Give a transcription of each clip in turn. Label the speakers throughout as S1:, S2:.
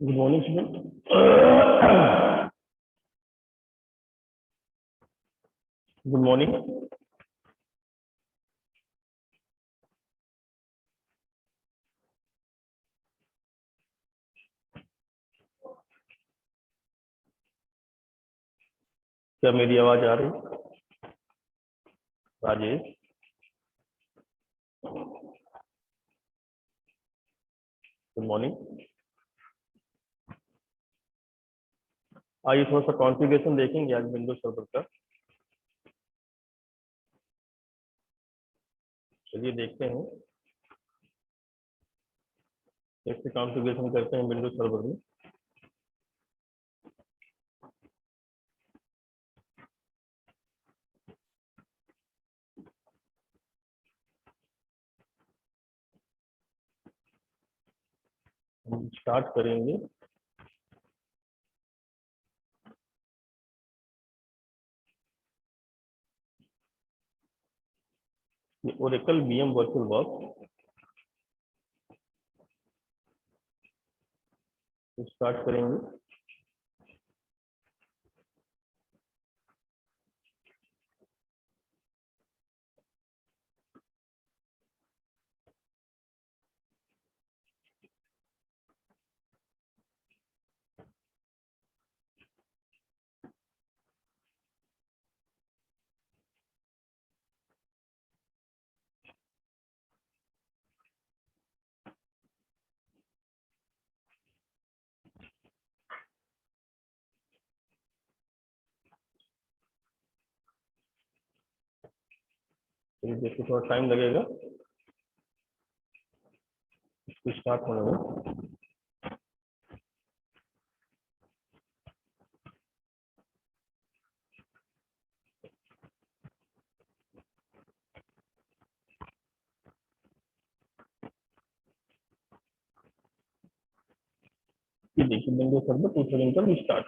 S1: Good morning student. Good morning. क्या मेरी आवाज आ रही? Rajesh, good morning. आइए थोड़ा सा कॉन्फ़िगरेशन देखेंगे आज विंडोज सर्वर का। चलिए देखते हैं कैसे कॉन्फ़िगरेशन करते हैं विंडोज सर्वर में। हम स्टार्ट करेंगे। ये Oracle VM virtual box start करेंगे। चलिए देखिए थोड़ा टाइम लगेगा इसको स्टार्ट होने में। ये देखिए Windows server 2012 start.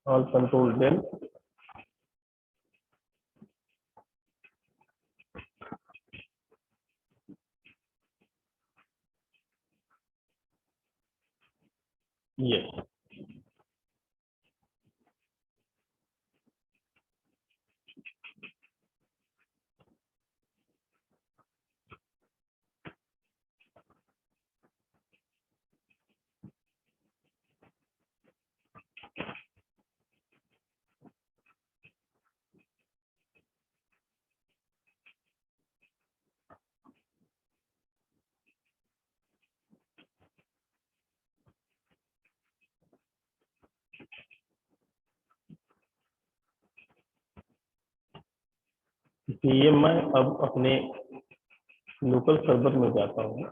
S1: Alt control del. ये इसलिए मैं अब अपने लोकल सर्वर में जाता हूँ।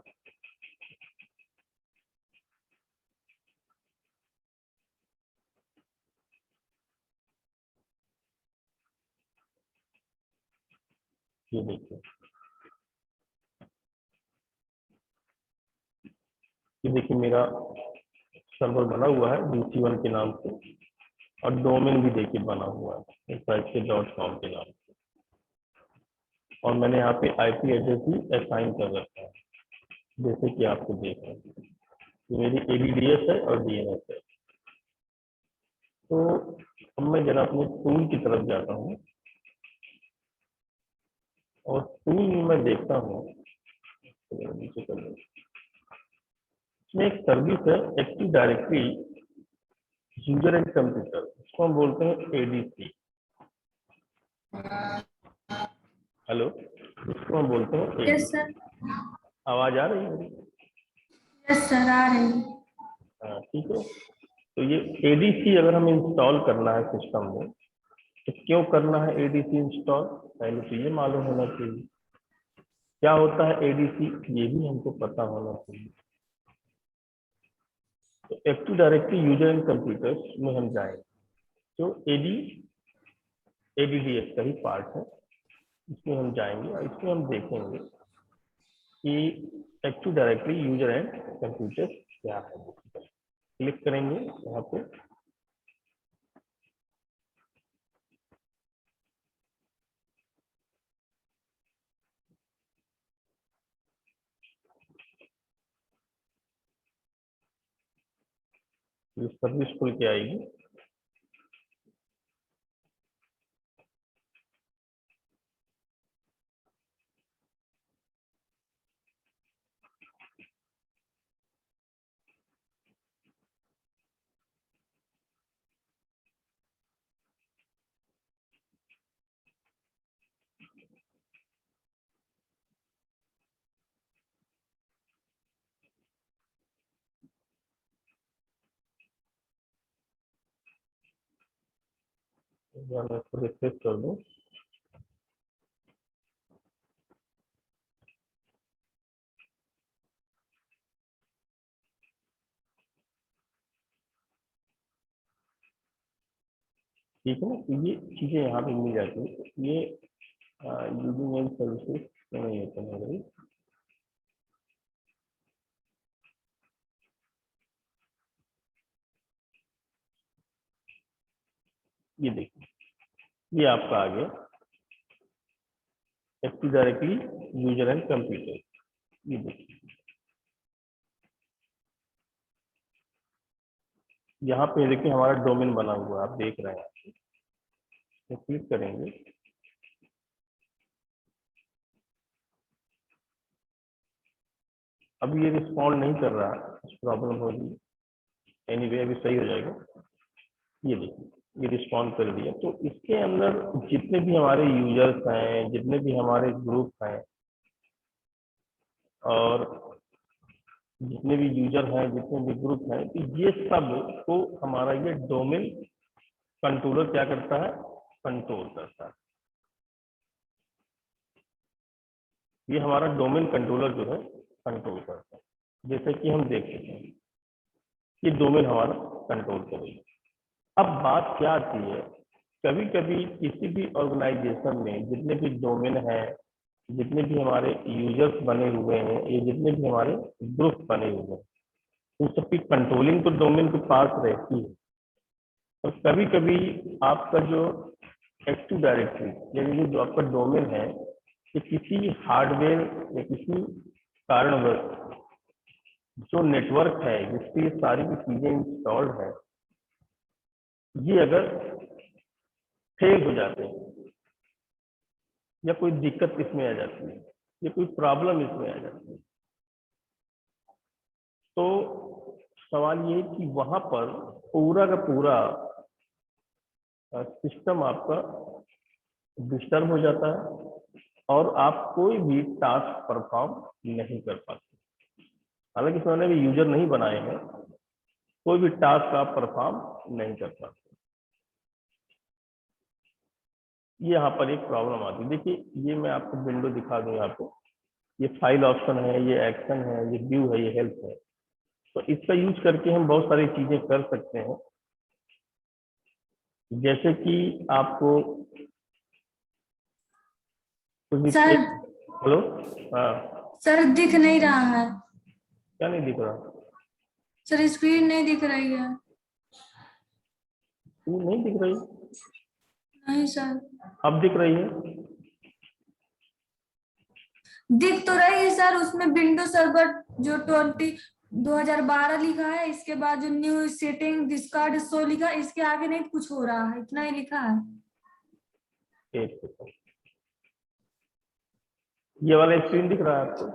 S1: ये देखिए, ये देखिए मेरा सर्वर बना हुआ है DC1 के नाम से और डोमेन भी देखिए बना हुआ है SIK.com के नाम से। और मैंने यहाँ पे IP एड्रेस भी असाइन कर रखा है जैसे कि आपको देख रहे हैं। ये मेरी ADDS है और DNS है। तो अब मैं जरा अपने टूल की तरफ जाता हूँ और टूल में मैं देखता हूँ इसमें एक सर्विस है active directory user and computer, इसको हम बोलते हैं ADC। हेलो, इसको हम बोलते हैं
S2: यस
S1: ADC।
S2: सर।
S1: आवाज आ रही है मेरी?
S2: यस सर, आ रही है।
S1: हाँ ठीक है। तो ये ADC अगर हम इंस्टॉल करना है सिस्टम में तो क्यों करना है ADC इंस्टॉल, पहले तो ये मालूम होना चाहिए। क्या होता है ADC ये भी हमको पता होना चाहिए। तो active directory user and computers में हम जाएंगे, तो एडीडीएस का ही पार्ट है, इसमें हम जाएंगे और इसमें हम देखेंगे कि active directory user and computers क्या है। क्लिक करेंगे यहाँ पे, ये सर्विस खुल के आएगी। मैं इसको रिफ्रेश कर दूं। ठीक है ना, तो ये चीजें यहाँ पे मिल जाती है। ये यूजिंग एंड सर्विसेज नहीं होता है। ये देखिए, ये आपका आ गया active directly user and computer. ये देखिए, यहाँ पे देखिए हमारा डोमेन बना हुआ है, आप देख रहे हैं। तो क्लिक करेंगे, अब ये रिस्पॉन्ड नहीं कर रहा, कुछ प्रॉब्लम होगी। एनीवे अभी सही हो जाएगा। ये देखिए, ये रिस्पॉन्ड कर दिया। तो इसके अंदर जितने भी हमारे यूजर्स हैं, जितने भी हमारे ग्रुप हैं, और जितने भी यूजर हैं, जितने भी ग्रुप हैं, तो ये सब को हमारा ये डोमेन कंट्रोलर क्या करता है, कंट्रोल करता है। ये हमारा डोमेन कंट्रोलर जो है कंट्रोल करता है। जैसे कि हम देख सकते हैं, ये डोमेन हमारा कंट्रोल करेगा। अब बात क्या आती है, कभी कभी किसी भी ऑर्गेनाइजेशन में जितने भी डोमेन हैं, जितने भी हमारे यूजर्स बने हुए हैं, ये जितने भी हमारे ग्रुप बने हुए हैं, उन सबकी कंट्रोलिंग तो डोमेन के पास रहती है। और कभी कभी आपका जो एक्टिव डायरेक्टरी यानी कि जो आपका डोमेन है, ये किसी हार्डवेयर या किसी कारणवश जो नेटवर्क है जिसकी ये सारी की चीजें इंस्टॉल्ड है, ये अगर फेल हो जाते हैं या कोई दिक्कत इसमें आ जाती है या कोई प्रॉब्लम इसमें आ जाती है, तो सवाल ये है कि वहां पर पूरा का पूरा सिस्टम आपका डिस्टर्ब हो जाता है और आप कोई भी टास्क परफॉर्म नहीं कर पाते। हालांकि इसमें भी यूजर नहीं बनाए हैं, कोई भी टास्क आप परफॉर्म नहीं कर पाते। ये यहाँ पर एक प्रॉब्लम आती है। देखिए, ये मैं आपको विंडो दिखा दूं। आपको ये फाइल ऑप्शन है, ये एक्शन है, ये व्यू है, ये हेल्प है। तो इसका यूज करके हम बहुत सारी चीजें कर सकते हैं। जैसे कि आपको कुछ
S2: सर
S1: हेलो, हाँ,
S2: सर दिख नहीं रहा है।
S1: क्या नहीं दिख रहा?
S2: सर स्क्रीन नहीं दिख रही है।
S1: ये नहीं दिख रही?
S2: नहीं सर,
S1: अब दिख रही है?
S2: दिख तो रही है सर, उसमें विंडो सर्वर जो 2012 लिखा है, इसके बाद जो न्यू सेटिंग डिस्कार्ड शो लिखा है, इसके आगे नहीं कुछ हो रहा है, इतना ही लिखा है।
S1: एक सेकंड, ये वाला स्क्रीन दिख रहा है आपको?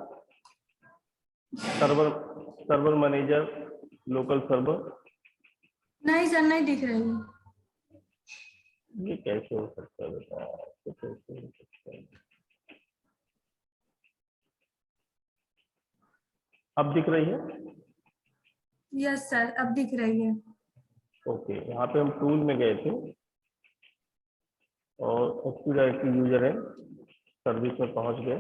S1: Server, server manager, local server,
S2: नहीं सर, नहीं दिख रही है।
S1: ये कैसे हो सकता है बेटा? तो कैसे हो सकता है? अब दिख रही है?
S2: यस सर, अब दिख रही है।
S1: ओके, यहाँ पे हम टूल में गए थे और एक्टिव डायरेक्टरी यूजर है सर्विस में पहुंच गए।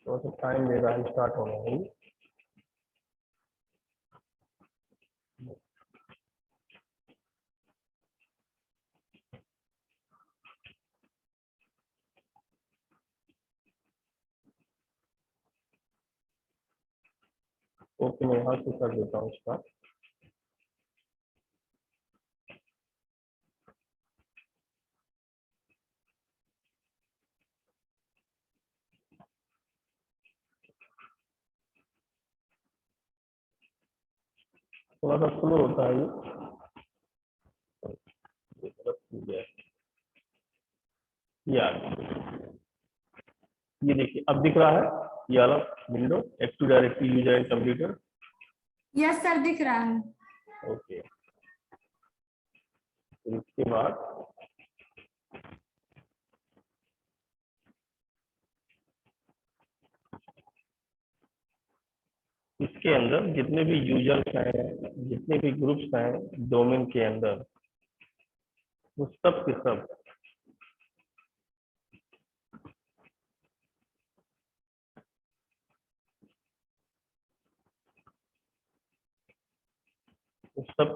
S1: थोड़ा सा टाइम ले रहा है स्टार्ट होने में। ओके, मैं यहाँ से कर देता हूँ स्टार्ट। थोड़ा सा स्लो होता है ये गलत हो गया है। ये आ गया। ये देखिए अब दिख रहा है ये वाला window, active directory user and computer.
S2: Yes sir, दिख रहा है।
S1: ओके, तो इसके बाद इसके अंदर जितने भी यूजर्स हैं, जितने भी ग्रुप्स हैं डोमेन के अंदर, वो सब के सब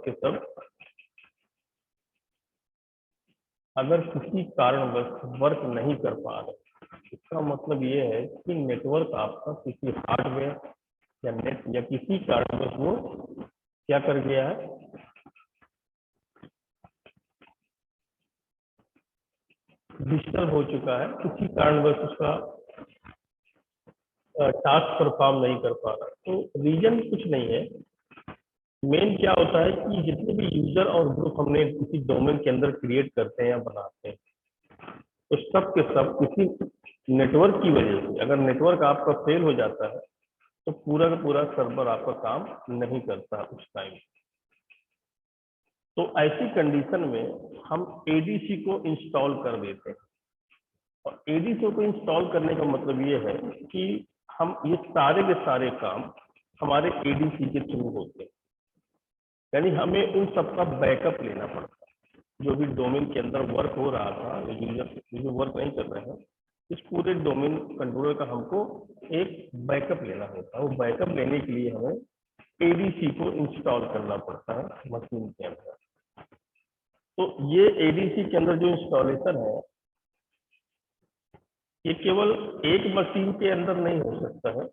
S1: के सब अगर किसी कारणवश वर्क नहीं कर पा रहे, इसका मतलब ये है कि नेटवर्क आपका किसी हार्डवेयर या नेट या किसी कारणवश वो क्या कर गया है, डिजिटल हो चुका है, किसी कारणवश उसका टास्क परफॉर्म नहीं कर पा रहा। तो रीजन कुछ नहीं है, मेन क्या होता है कि जितने भी यूजर और ग्रुप हमने किसी डोमेन के अंदर क्रिएट करते हैं या बनाते हैं, तो सब के सब किसी नेटवर्क की वजह से, अगर नेटवर्क आपका फेल हो जाता है तो पूरा का पूरा सर्वर आपका काम नहीं करता उस टाइम। तो ऐसी कंडीशन में हम एडीसी को इंस्टॉल कर देते हैं। और एडीसी को इंस्टॉल करने का मतलब ये है कि हम ये सारे के सारे काम हमारे एडीसी के थ्रू होते हैं, यानी हमें उन सबका बैकअप लेना पड़ता है। जो भी डोमेन के अंदर वर्क हो रहा था, यूजर जो वर्क नहीं कर रहे हैं, इस पूरे डोमेन कंट्रोलर का हमको एक बैकअप लेना होता है। वो बैकअप लेने के लिए हमें एडीसी को इंस्टॉल करना पड़ता है मशीन के अंदर। तो ये एडीसी के अंदर जो इंस्टॉलेशन है, ये केवल एक मशीन के अंदर नहीं हो सकता है।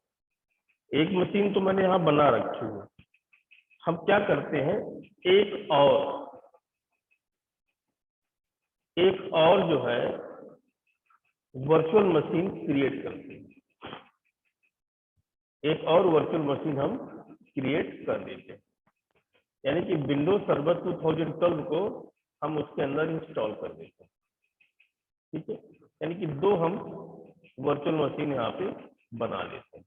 S1: एक मशीन तो मैंने यहाँ बना रखी है। हम क्या करते हैं, एक और जो है वर्चुअल मशीन क्रिएट करते हैं। एक और वर्चुअल मशीन हम क्रिएट कर देते हैं, यानी कि विंडोज सर्वर 2012 को हम उसके अंदर इंस्टॉल कर देते हैं। ठीक है, यानी कि दो हम वर्चुअल मशीन यहाँ पे बना लेते हैं।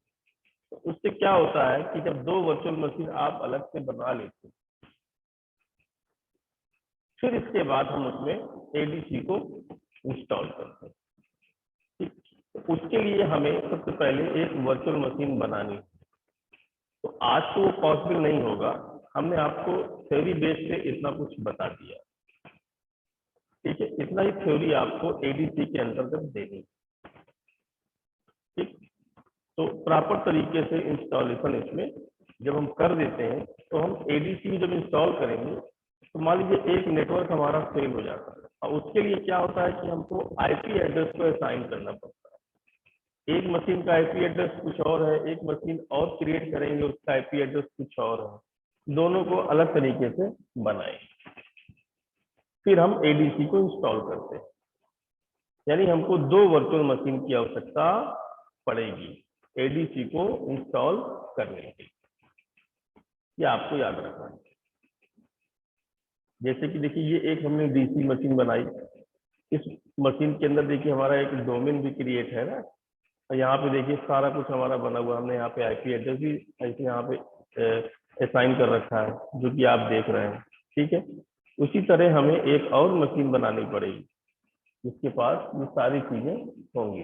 S1: तो उससे क्या होता है कि जब दो वर्चुअल मशीन आप अलग से बना लेते हैं, फिर इसके बाद हम उसमें एडीसी को इंस्टॉल करते हैं। ठीक, तो उसके लिए हमें सबसे पहले एक वर्चुअल मशीन बनानी है। तो आज तो वो पॉसिबल नहीं होगा, हमने आपको थ्योरी बेस पे इतना कुछ बता दिया। ठीक है, इतना ही थ्योरी आपको एडीसी के अंतर्गत देनी। ठीक, तो प्रॉपर तरीके से इंस्टॉलेशन इसमें जब हम कर देते हैं, तो हम एडीसी जब इंस्टॉल करेंगे, तो मान लीजिए एक नेटवर्क हमारा फेल हो जाता है, और उसके लिए क्या होता है कि हमको आईपी एड्रेस को असाइन करना पड़ता है। एक मशीन का आईपी एड्रेस कुछ और है, एक मशीन और क्रिएट करेंगे उसका आईपी एड्रेस कुछ और है, दोनों को अलग तरीके से बनाएं, फिर हम एडीसी को इंस्टॉल करते हैं। यानी हमको दो वर्चुअल मशीन की आवश्यकता पड़ेगी एडीसी को इंस्टॉल करने के लिए। ये आपको याद रखना है। जैसे कि देखिए, ये एक हमने डीसी मशीन बनाई, इस मशीन के अंदर देखिए हमारा एक डोमेन भी क्रिएट है ना, और यहाँ पे देखिए सारा कुछ हमारा बना हुआ, हमने यहाँ पे आईपी एड्रेस भी ऐसे यहाँ पे असाइन कर रखा है, जो कि आप देख रहे हैं। ठीक है, उसी तरह हमें एक और मशीन बनानी पड़ेगी जिसके पास ये सारी चीजें होंगी।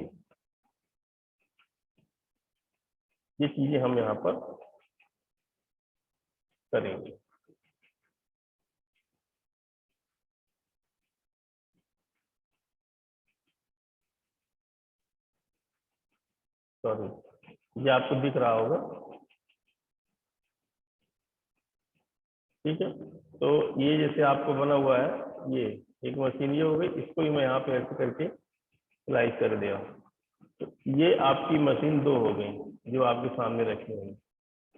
S1: ये चीजें हम यहाँ पर करेंगे। सॉरी, ये आपको दिख रहा होगा, ठीक है। तो ये जैसे आपको बना हुआ है, ये एक मशीन ये हो गई, इसको ही मैं यहाँ पे ऐड करके स्लाइस कर दिया। तो ये आपकी मशीन 2 हो गई जो आपके सामने रखी हुई।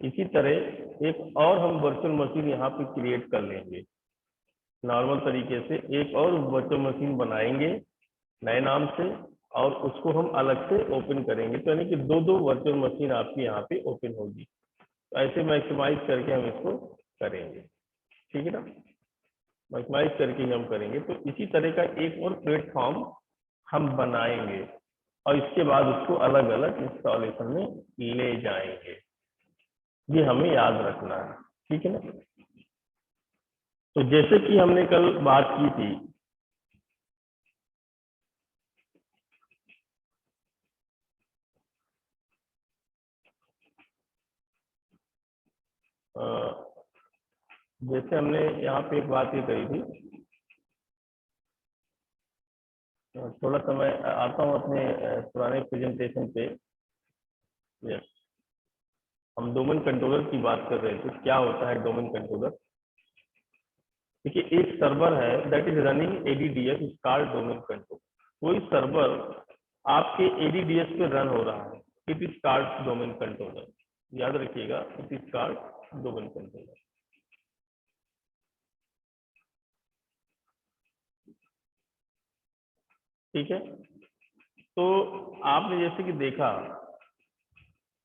S1: इसी तरह एक और हम वर्चुअल मशीन यहाँ पे क्रिएट कर लेंगे नॉर्मल तरीके से। एक और वर्चुअल मशीन बनाएंगे नए नाम से, और उसको हम अलग से ओपन करेंगे। तो यानी कि 2 वर्चुअल मशीन आपकी यहाँ पे ओपन होगी। तो ऐसे मैक्सिमाइज करके हम इसको करेंगे, ठीक है ना। मैक्सिमाइज करके ही हम करेंगे। तो इसी तरह का एक और प्लेटफॉर्म हम बनाएंगे और इसके बाद उसको अलग अलग इंस्टॉलेशन में ले जाएंगे। ये हमें याद रखना है, ठीक है ना। तो जैसे कि हमने कल बात की थी, जैसे हमने यहाँ पे एक बात ये कही थी, थोड़ा सा मैं आता हूँ अपने पुराने प्रेजेंटेशन पे। यस, हम डोमेन कंट्रोलर की बात कर रहे थे। क्या होता है डोमेन कंट्रोलर? देखिए, एक सर्वर है that is running ADDS is called domain controller. कोई सर्वर आपके एडीडीएस पे रन हो रहा है, it is called domain controller. याद रखिएगा, it is called domain controller. ठीक है। तो आपने जैसे कि देखा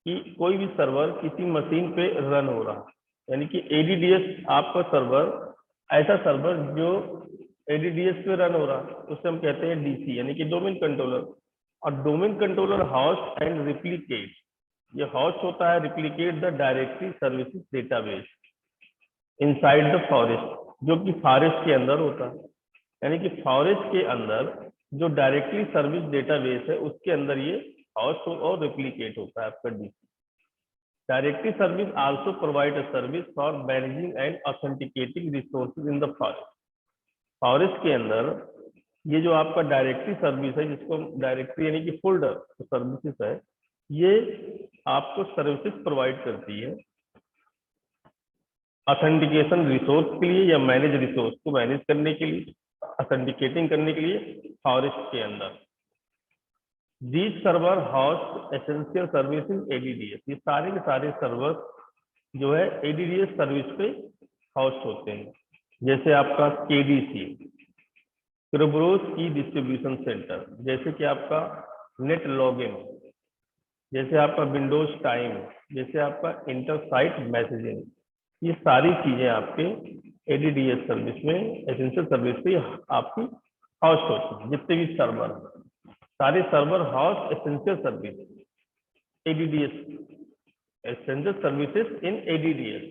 S1: कि कोई भी सर्वर किसी मशीन पे रन हो रहा है, यानी कि एडीडीएस आपका सर्वर, ऐसा सर्वर जो एडीडीएस पे रन हो रहा है उसे हम कहते हैं डीसी, यानी कि डोमेन कंट्रोलर। और domain controller host and replicate, ये होस्ट होता है, replicate the directory services database inside the forest, जो कि फॉरेस्ट के अंदर होता है। यानी कि फॉरेस्ट के अंदर जो डायरेक्टरी सर्विस डेटाबेस है उसके अंदर ये होस्ट और रेप्लिकेट होता है आपका DC. Directory service also provide a service for managing and authenticating resources in the forest. Forest के अंदर ये जो आपका डायरेक्टरी सर्विस है, जिसको डायरेक्टरी यानी कि फोल्डर सर्विसेज है, ये आपको सर्विसेज प्रोवाइड करती है ऑथेंटिकेशन रिसोर्स के लिए या मैनेज रिसोर्स को मैनेज करने के लिए, ऑथेंटिकेटिंग करने के लिए फॉरेस्ट के अंदर। These server host essential services ADDS, ये सारे के सारे सर्वर जो है एडीडीएस सर्विस पे होस्ट होते हैं। जैसे आपका केडीसी, क्रोब्रोस की डिस्ट्रीब्यूशन सेंटर, जैसे कि आपका नेट लॉगिन, जैसे आपका विंडोज टाइम, जैसे आपका इंटरसाइट मैसेजिंग, ये सारी चीजें आपके एडीडीएस सर्विस में, एसेंशियल सर्विस पे आपकी होस्ट होती है। जितने भी सर्वर, सारे server host essential service ADDS, essential services in ADDS,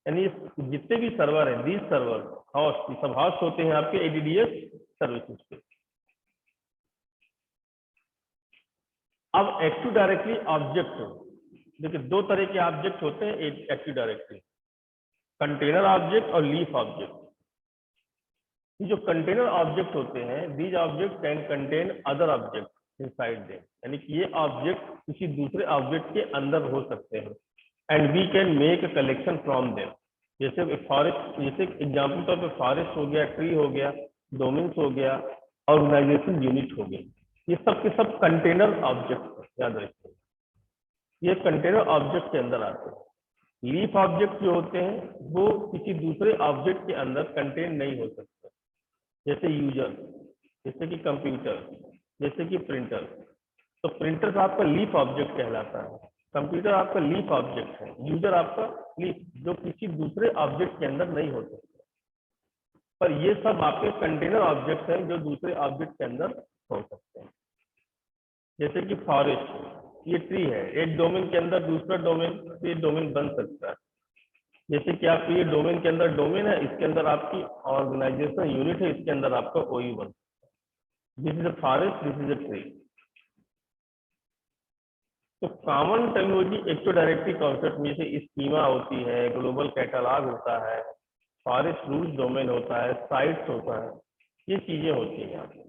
S1: यानी जितने भी सर्वर हैं, दीज सर्वर होस्ट, सब होस्ट होते हैं आपके एडीडीएस सर्विसेज पे। अब एक्टिव डायरेक्टरी ऑब्जेक्ट, देखिए 2 तरह के ऑब्जेक्ट होते हैं एक्टिव डायरेक्टरी, कंटेनर ऑब्जेक्ट और लीफ ऑब्जेक्ट। जो कंटेनर ऑब्जेक्ट होते हैं, these object can contain other object inside them, यानी कि ये ऑब्जेक्ट किसी दूसरे ऑब्जेक्ट के अंदर हो सकते हैं। And we can make a collection from them, जैसे फॉरेस्ट, जैसे एग्जाम्पल तौर पे फॉरेस्ट हो गया, ट्री हो गया, डोमेन्स हो गया, ऑर्गेनाइजेशन यूनिट हो गए, ये सब के सब कंटेनर ऑब्जेक्ट, याद रखिए ये कंटेनर ऑब्जेक्ट के अंदर आते हैं। लीफ ऑब्जेक्ट जो होते हैं वो किसी दूसरे ऑब्जेक्ट के अंदर कंटेन नहीं हो सकते, जैसे यूजर, जैसे कि कंप्यूटर, जैसे कि प्रिंटर। तो प्रिंटर का आपका लीफ ऑब्जेक्ट कहलाता है, कंप्यूटर आपका लीफ ऑब्जेक्ट है, यूजर आपका लीफ, जो किसी दूसरे ऑब्जेक्ट के अंदर नहीं हो सकते। पर ये सब आपके कंटेनर ऑब्जेक्ट हैं जो दूसरे ऑब्जेक्ट के अंदर हो सकते हैं। जैसे कि फॉरेस्ट, ये ट्री है, एक डोमेन के अंदर दूसरा डोमेन, ये डोमेन बन सकता है। जैसे कि आप ये डोमेन के अंदर डोमेन है, इसके अंदर आपकी ऑर्गेनाइजेशन यूनिट है, इसके अंदर आपका ओयू बन सकता है। This is a forest, this is a tree. तो common technology active directory concept में से स्कीमा होती है, ग्लोबल कैटलॉग होता है, फॉरेस्ट रूल्स डोमेन होता है, साइट्स होता है, ये चीजें होती हैं यहाँ पे।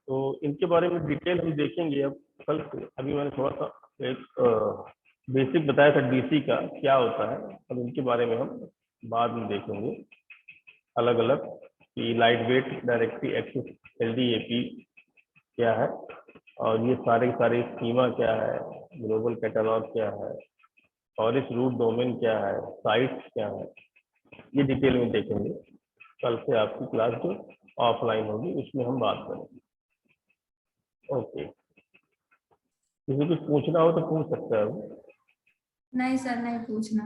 S1: तो इनके बारे में डिटेल हम देखेंगे अब कल से अभी मैंने थोड़ा सा एक बेसिक बताया था डीसी का क्या होता है, अब इनके बारे में हम बाद में देखेंगे अलग अलग कि light weight directly access LDAP क्या है, और ये सारे सारे स्कीमा क्या है, ग्लोबल कैटलॉग क्या है, और इस रूट डोमेन क्या है, साइट्स क्या है, ये डिटेल में देखेंगे। कल से आपकी क्लास जो ऑफलाइन होगी उसमें हम बात करेंगे। ओके, किसी कुछ पूछना हो तो पूछ सकते हैं।
S2: नहीं सर, नहीं पूछना।